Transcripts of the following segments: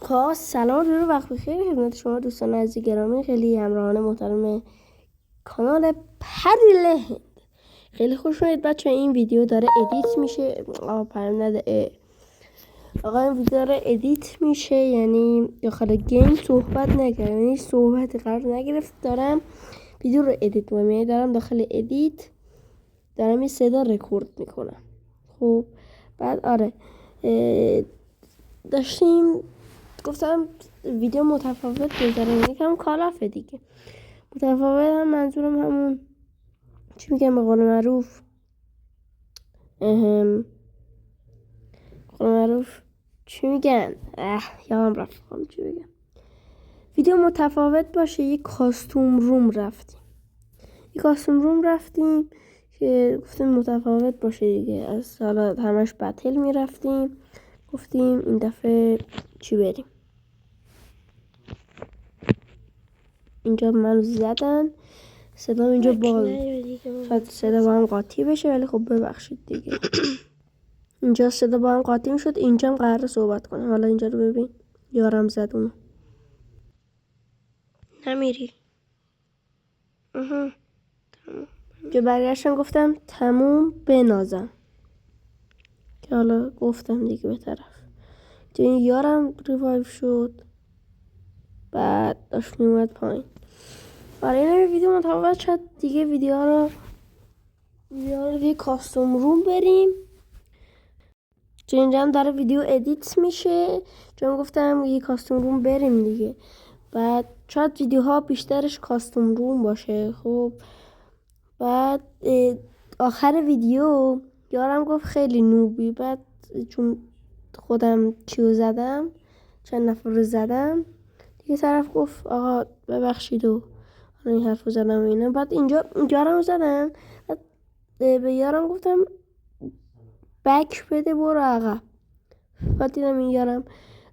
خب سلام و وقت بخیر خدمت شما دوستان عزیز گرامی، خیلی همراهان محترم کانال پرله هند. خیلی خوش اومدید بچه. این ویدیو داره ادیت میشه. آقا این ویدیو داره ادیت میشه، یعنی داخل گیم صحبت نکردم، یعنی صحبت قرار نگرفت. دارم ویدیو رو ادیت میکنم، یعنی دارم داخل ادیت دارم این صدا رکورد میکنم. خب بعد داشتیم گفتم ویدیو متفاوت بذارم، یکم کالافه دیگه. متفاوت هم منظورم همون چی میگم به قول معروف چی میگن یادم رفت چی میگم. ویدیو متفاوت باشه. یک کاستوم روم رفتیم که گفتیم متفاوت باشه دیگه. از سالا همش بتل میرفتیم، گفتیم این دفعه چی بریم. اینجا منو زدن، صدا اینجا شاید صدا با هم قاطی بشه، ولی خب ببخشید دیگه. اینجا صدا با هم قاطی میشد، اینجا هم قراره صحبت کنم. حالا اینجا رو ببین، یارم زد اونو. نمیری جو برگشتم گفتم تموم بنازم، که حالا گفتم دیگه به طرف جو. این یارم ریوایو شد، بعد داشت میومد پایین. برای این ویدیو متفاوت شد دیگه. ویدیو رو دیگه کاستوم روم بریم. چون اینجا هم داره ویدیو ادیت میشه، چون گفتم یه کاستوم روم بریم دیگه. بعد شاید ویدیوها بیشترش کاستوم روم باشه. خب بعد آخر ویدیو یارم گفت خیلی نوبی. بعد چون خودم چیو زدم، چند نفر رو زدم دیگه، طرف گفت آقا ببخشید و این حرف رو زدم و اینا. بعد اینجا یارم زدم، به یارم گفتم بک بده برو عقب. بعد دیدم این یارم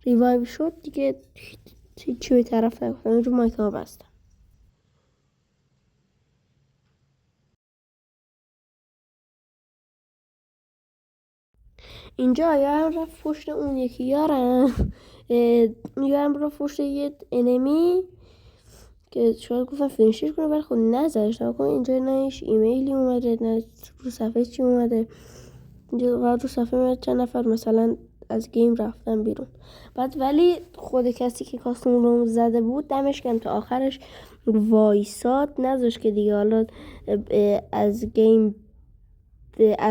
ریوایو شد دیگه، چی به طرف نگفتم، اینجا مایک ها بستم. اینجا یارم رفت پشت اون یکی یارم رفت پشت یه انمی که شاید گفتم فینیشش کنه، ولی خب نزدش. نکنه اینجا نه ایمیلی اومده نه رو صفحه چی اومده. اینجا رو صفحه اومده چند نفر مثلا از گیم رفتن بیرون. بعد ولی خود کسی که کاستوم رو زده بود دمش گرم تا آخرش وایساد، نذاشت که دیگه حالا از گیم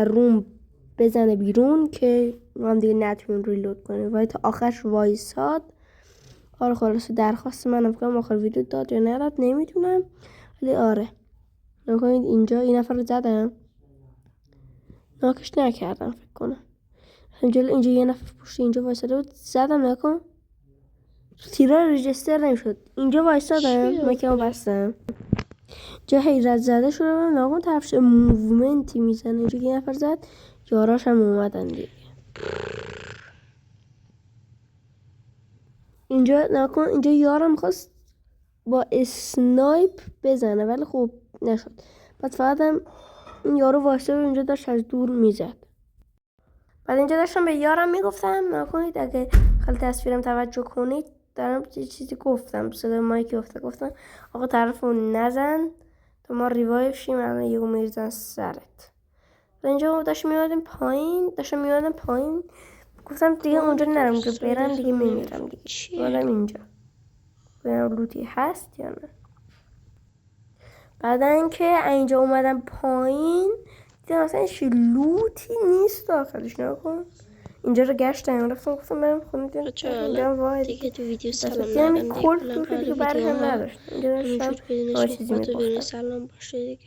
روم بزنه بیرون که من دیگه نتونم ریلود کنه. ولی تا آخرش وایساد. آره خلاصه درخواست منم کنم آخر ویدیو داد یا نداد نمیدونم، ولی آره نکنید اینجا این نفر رو زدم، ناکش نکردم فکر کنم. اینجا یه نفر پشت اینجا وایساده بود، زدم نکن تیرا رجستر نمیشد. اینجا وایسادم مکمو بستم، جا حیرت زده شدم نکن طرفش موومنتی میزنه. اینجا یه نفر زد، یاراش هم اومدن دیگه. اینجا نکن اینجا یارم خواست با اسنایپ بزنه، ولی خب نشد. بعد فقط هم این یارو واسه اینجا داشت از دور میزد. بعد اینجا داشتم به یارم میگفتم نکنید اگه خیلی تصویرم توجه کنید دارم چیزی گفتم، صدای مایک گفتم آقا طرفو نزن تو ما ریوایو شیم، الان یهو میریزن سرت. بعد اینجا داشتم میادم پایین گفتم دیگه اونجا نرم، اونجا برم دیگه میمیرم دیگه. اومدم اینجا ببینم لوتی هست یا نه. بعد اینکه اینجا اومدم پایین دیدم اصلا هیچ لوتی نیست داخلش. نکن اینجا رو گشتم رفتم گفتم برم خونه اینجا وای دیگه تو ویدیو سلام ندم کل دیگه برش هم نداشت. اینجا داشتم بدون سلام باشه دیگه.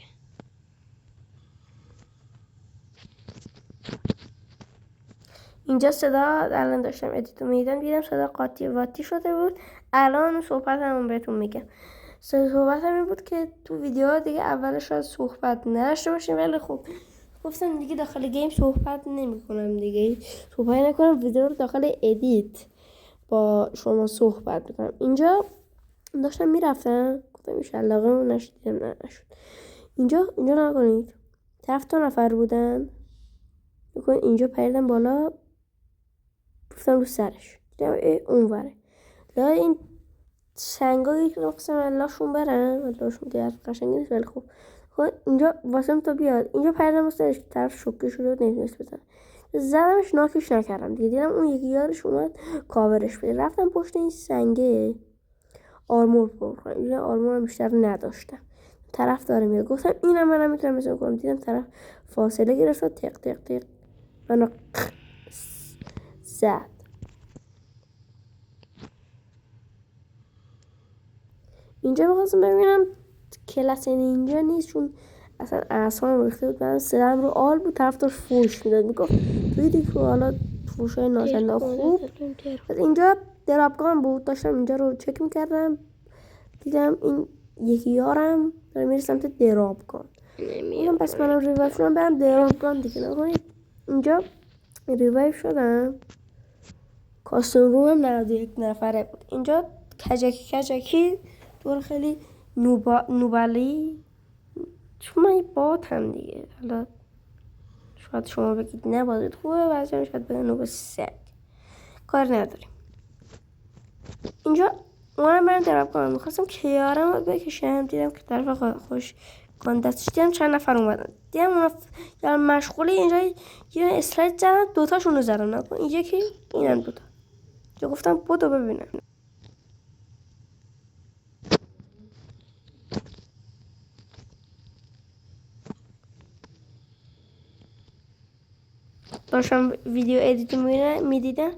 اینجا صدا الان داشتم ادیتو میدیدم دیدم صدا قاطی واتی شده بود. الان صحبت همون بهتون میگم. صحبت همین بود که تو ویدیوها دیگه اولش از صحبت نداشته باشیم، ولی خب گفتم دیگه داخل گیم صحبت نمی کنم دیگه، صحبت نکنم، ویدیو رو داخل ادیت با شما صحبت میکنم. اینجا داشتم میرفتم گفتم ایشالله نشدیدم نشد. اینجا نکنید طرف 2 نفر بودن، اینجا پریدم بالا گفتم رو سرش دیدم اون وره. یا این سنگایی که قسم اللهشون برن اللهشون که حرف قشنگی نیست ولی خب اینجا واسم تا بیاد اینجا پردم واسه که طرف شوکه شده و نمیتونست بزنم زدمش ناکش نکردم دیگه دیدم اون یکی یارش اومد کاورش بده رفتم پشت این سنگه آرمور پر کنم اینجا آرمورم بیشتر نداشتم طرف داره میاد گفتم اینم منم میتونم مثل کنم دیدم طرف فاصله گرفت و تق تق تق منو زد اینجا بخواستم ببینم کلاس اینجا نیست چون اصلا اعصابم ریخته بود من سرم رو آل بود طرف داشت فوش میداد میگفت توی دیگه حالا فوشای ناشنده خوب اینجا درابگان بود داشتم اینجا رو چک میکردم دیدم این یکی یارم داره میره سمت درابگان میگم پس منم ریوایف شدم برم درابگان دیگه نکنید اینجا ریوایف شدم کاستوم روم 91 نفره بود اینجا کجکی دور خیلی نوبالی چون من باتم دیگه حالا شاید شما بگید نبازید خوبه بعضی هم شاید بگید نوب سگ کار نداریم اینجا اونم برم دراب کنم میخواستم کیارم رو بکشم دیدم که طرف خوش کاندستش دیدم چند نفر اومدن دیدم اونا یا مشغولی اینجا یه اسلاید زدن دوتاشون رو زدن نکن اینجا که اینم دوتا اینجا گفتم بودو ببینم داشتم ویدیو ادیت میدیدم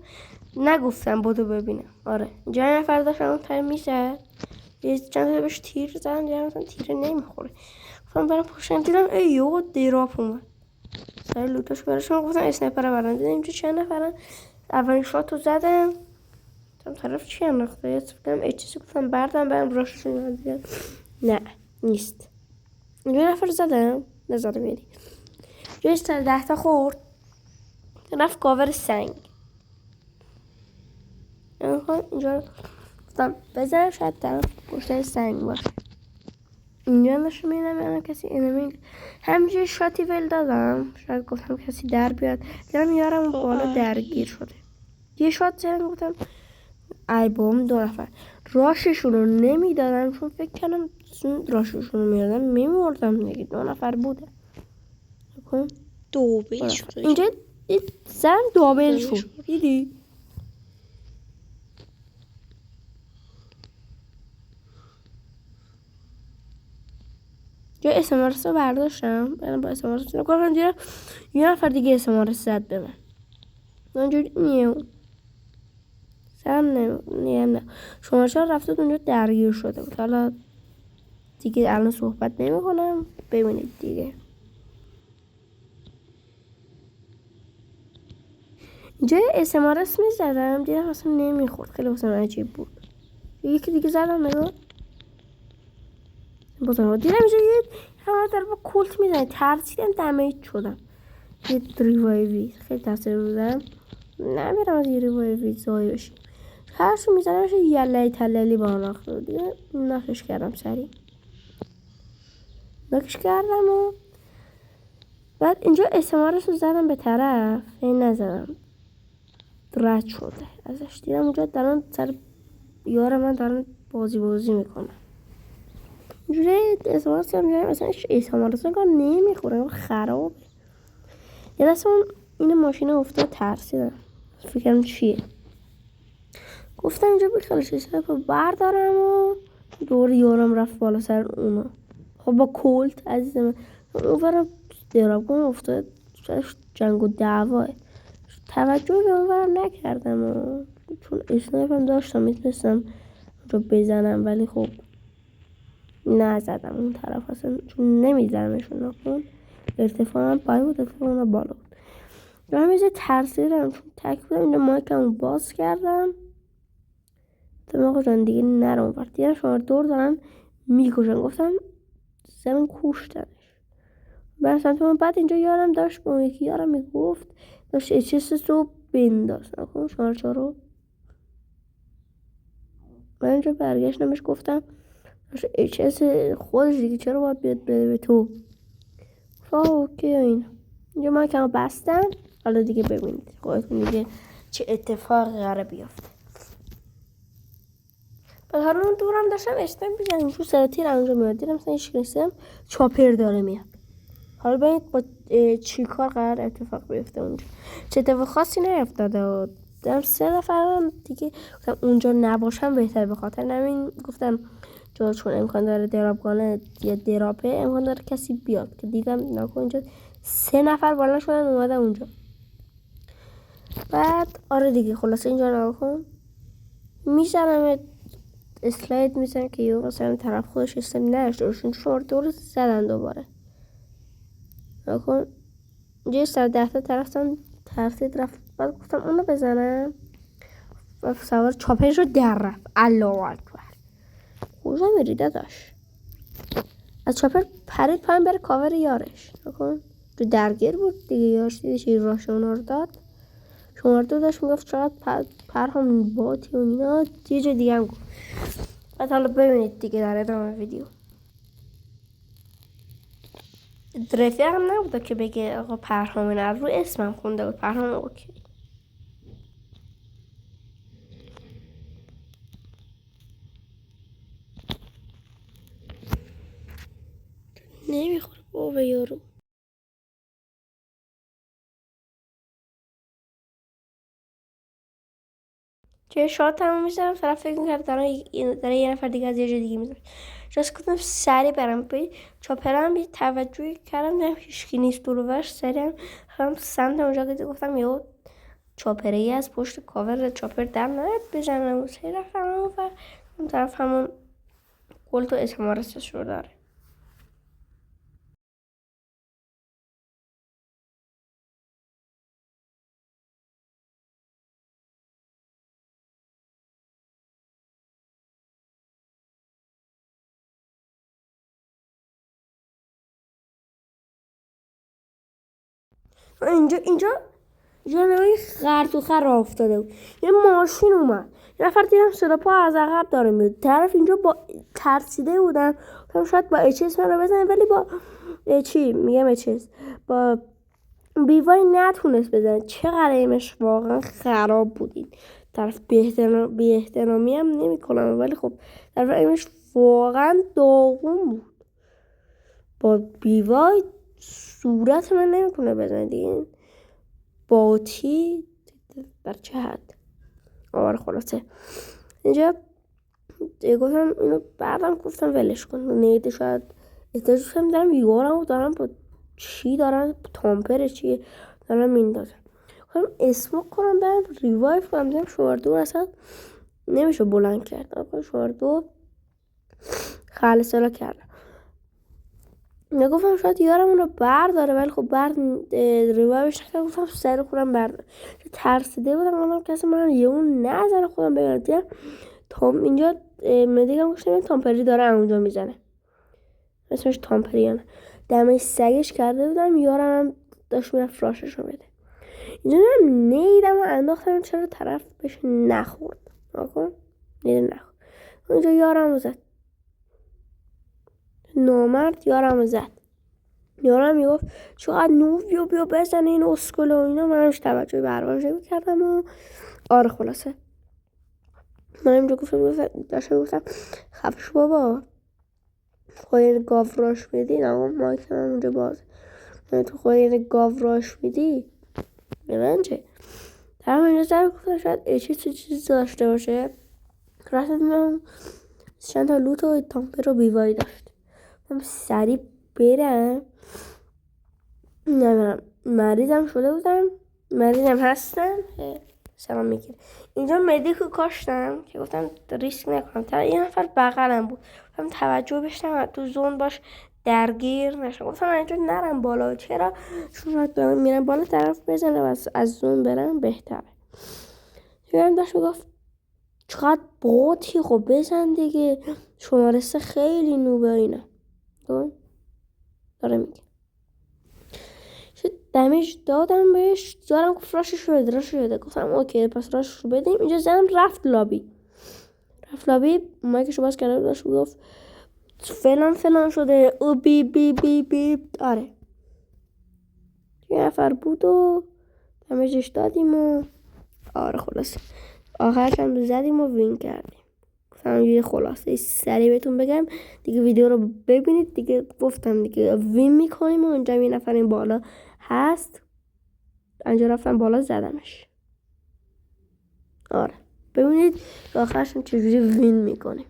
نگفتم بودو ببینم آره اینجا نفر داشتم اون تایم میزد چند تا بهش تیر زدن دیدم مثلا تیر نمیخوره گفتم برم پشتم دیدم ای یو دیراپ اومد سر لوتاش برشون گفتم اسنایپر برن دیدم اینجا چند نفرن اولین شات رو زدم طرف چی انداخته یه سفتم اچسی گفتم بردم برم راششون دیدم نه نیست اینجا نفر زدم نزدم یعنی جای سر 10 تا خورد رفت کاور سنگ اینجا گفتم بزنم شاید طرف پشت سنگ باشه اینجا نشون میدم کسی انمی همینجوری شاتی ول دادم شاید گفتم کسی در بیاد دیدم یارم بالا درگیر شده یه شات زدم گفتم ای بام 2 نفر راششون رو نمیدادم چون فکر کردم راششون رو میدادم میمردم دیگه 2 نفر بوده دوبل شد اینجا زن دوبل شد دیدی جا اسمارس رو برداشتم برم با اسمارس رو کنم دیدم یه نفر دیگه اسمارس زد به من اونجوری نیو سرم نه شما چرا رفتید اونجا درگیر شده بود حالا دیگه الان صحبت نمی کنم ببینید دیگه جای اسمارس می زدم دیدم اصلا نمیخورد خیلی واسه من عجیب بود یکی دیگه زدم نگاه دیدم اینجا یه همه در با کلت میزنه ترسیدم دمیج شدم یه ریوایوی خیلی تاثیر بودم نمیرم از یه ریوایوی زایی بشیم هرشو میزنم شد یلهی تللی با آن رخت دیگه ناکش کردم سریع ناکش کردم و بعد اینجا اسمارش رو زدم به طرف این نزدم رد شده ازش دیدم اونجا دارن سر یار من دارن بازی میکنن اینجوری اسمارش هم جایی مثلا اسمارش رو نمیخوره خرابه یه دست این ماشین افتاد ترسیدم فکرم چیه گفتم اینجا بخیرش اسنایپر بردارم و دور یارم رفت بالا سر اونا خب با کلت عزیزم اونورم درابگان افتاد جنگ و دعواه توجه به اونورم نکردم و چون اسنایپرم داشتم میتونستم رو بزنم ولی خب نزدم اون طرف اصلا چون نمیزنمشون نکن ارتفاعم پایین بود ارتفاعم بالا بود و همیشه ترسیدم چون تک بودم اینجا مایکم باز کردم آقا جان دیگه نرم ورد دیدم شما دور دارن میکشن گفتم زمین کشتنش برم سمت من بعد اینجا یارم داشت با یکی یارم میگفت داشت اچس رو بنداز نکن شما رو من اینجا برگشتمش گفتم داشت اچس خودش دیگه چرا باید بیاد بده به تو اوکی این اینجا من کم بستم حالا دیگه ببینید خودتون دیگه چه اتفاقی قراره بیافته بعد حالا اون دورم داشتم اشتم بزنیم چون سر تیر اونجا میاد دیدم مثلا هیچ نیستم چاپر داره میاد. حالا ببینید با چی کار قرار اتفاق بیفته اونجا. چه اتفاق خاصی نیفتاده و دارم 3 نفرم دیگه گفتم اونجا نباشم بهتر، به خاطر همین گفتم جا چون امکان داره درابگانه یا دراپه امکان داره کسی بیاد که دیدم ناکن اینجا 3 نفر بالا شدن اومدن اونجا. بعد آره دیگه خلاصه اینجا ناکن میزنم اسلاید میزنم که یه مثلا طرف خودش استم نشدشون شورت دور زدن دوباره ناکن اینجا 110 تا طرفتم ترسید رفت. بعد گفتم اونو بزنم و سوار چاپش رو در رفت. الله اکبر کجا میری داداش؟ از چاپر پرید پایین بره کاور یارش نکن تو درگیر بود دیگه. یارش دیده چی راه شما رو داد. شما رو داشت میگفت چقدر پرهام باتی و اینا یه جا دیگه هم گفت. بعد حالا ببینید دیگه در ادامه ویدیو. رفیق هم نبوده که بگه آقا پرهام نه، رو اسمم خونده بود پرهام. اوکی نمیخوره بابا یارو. چه شاد تموم میشدم طرف فکر میکرد داره یه نفر دیگه از یه جا دیگه میزن. جاست گفتم سری برم بایی چاپرم بی توجهی کردم دیدم هیچکی نیست دورورش. سری هم سمت اونجا که گفتم یه چاپره ای از پشت کاور چاپر در نهید بزنم و سری رفتم اون طرف همون گلت و اسمارستش رو داره. اینجا نوعی خر تو خر افتاده بود. یه ماشین اومد یه نفر دیدم صدا پا از عقب داره میاد طرف. اینجا با ترسیده بودم شاید با اچس من رو بزنه ولی با چی میگم اچس با بیوای نتونست بزنه. چقدر ایمش واقعا خراب بودین. طرف بی احترامی هم نمی کنم ولی خب طرف ایمش واقعا داغون بود. با بیوای صورت من نمیتونه بزنه دیگه. باتی در چه حد. آره خلاصه اینجا گفتم اینو بعدم گفتم ولش کن نیده شاید احتاجش هم دارم یارم دارم با چی دارم تامپر چیه دارم میندازم. گفتم اسموک کنم برم ریوایف کنم دیدم شواردو اصلا نمیشه بلند کرد. شواردو خلصلا کردم نگفتم شاید یارم اونو برداره ولی خب ریوایفش نکرد. گفتم سر خودم برداره ترسیده بودم گفتم کسی من یه اون نزنه خودم بگردیم تام اینجا مدیگم گفتم تامپری داره اونجا میزنه اسمش تامپریانه دمه سگش کرده بودم. یارم هم داشت میرفت فراشش رو بده. اینجا نیدم و انداختم چرا طرف بهش نخورد نکن نیدم نخورد. اینجا یارم رو زد نامرد یارم رو زد. یارم میگفت چقدر نوبیو بیا بزنه این اسکل و اینا. من همش توجه برواش میکردم و آره خلاصه من اینجا گفتم خفش بابا خواهی گاو راش میدی نه مایک من اونجا باز تو خواهی گاو راش میدی به من چه در اینجا سر گفتم شاید چیزی داشته باشه. رفتم من چند تا لوت و تامپر و بیوایی داشت من سریع برم نمیدونم مریضم شده بودم مریضم هستم سلام میگیره. اینجا مدیکو کاشتم که گفتم ریسک نکنم. تا یه نفر بغلم بود گفتم توجه بشتم تو زون باش درگیر نشم. گفتم اینجا نرم بالا چرا چون میرم بالا طرف بزنه و از زون برم بهتره. یادم داشت میگفت چقدر باتی خب بزن دیگه شماره 3 خیلی نوبه اینا داره میگه دمیج دادم بهش دارم گفت راشش بده گفتم اوکی پس راشش رو بدیم. اینجا زنم رفت لابی مایکشو باز کرده داشت گفت فلان شده او بی بی بی بی. آره یه نفر بود و دمیجش دادیم و آره خلاص آخرش هم زدیم و وین کردیم. گفتم یه خلاصه سریع بهتون بگم دیگه. ویدیو رو ببینید دیگه. گفتم دیگه وین میکنیم و اونجا یه نفر این بالا هست. اینجا رفتم بالا زدمش. آره ببینید آخرش چجوری وین میکنیم.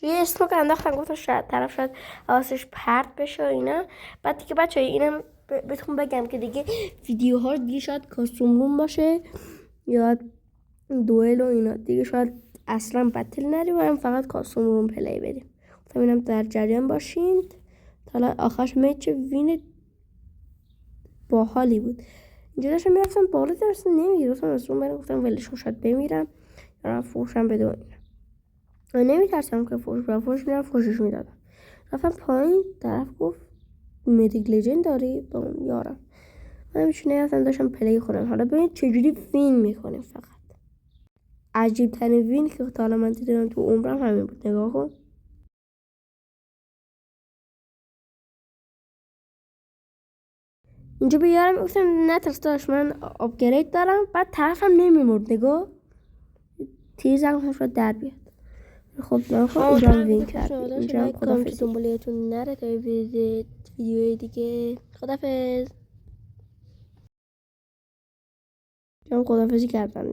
یه اسموک انداختم گفتم شاید طرف شاید حواسش پرت بشه و اینا. بعد دیگه بچه اینم بهتون بگم که دیگه ویدیوها دیگه شاید کاستوم روم باشه یا دوئل و اینا دیگه شاید اصلا بتل نریم و هم فقط کاستوم روم پلی بدیم. گفتم اینم در جریان باشید. حالا آخرش میچ وین باحالی بود. اینجا داشتم میرفتم بالا درست نمیگرفتم از روم برم. گفتم ولش کن شاید بمیرم یا فوشم بده و اینا. من نمیترسم که فوش میرم فوشش میدادم. رفتم پایین طرف گفت میتیک لجند داری با اون یارم. من میشونه اصلا داشتم پلی خودم. حالا ببینید چجوری وین میکنیم. فقط عجیب ترین وین که تا حالا من دیدم تو عمرم همین بود. نگاه کن. اینجا به یارم گفتم نترس داشت من آپگرید دارم. بعد طرفم نمیمرد. نگاه تیزم شد در بیاد. خب من خب اینجا وین کردم. اینجا هم خدافظی. دنبالیتون نره تا ویدیوی دیگه. خدافظ. خدافظی کردم.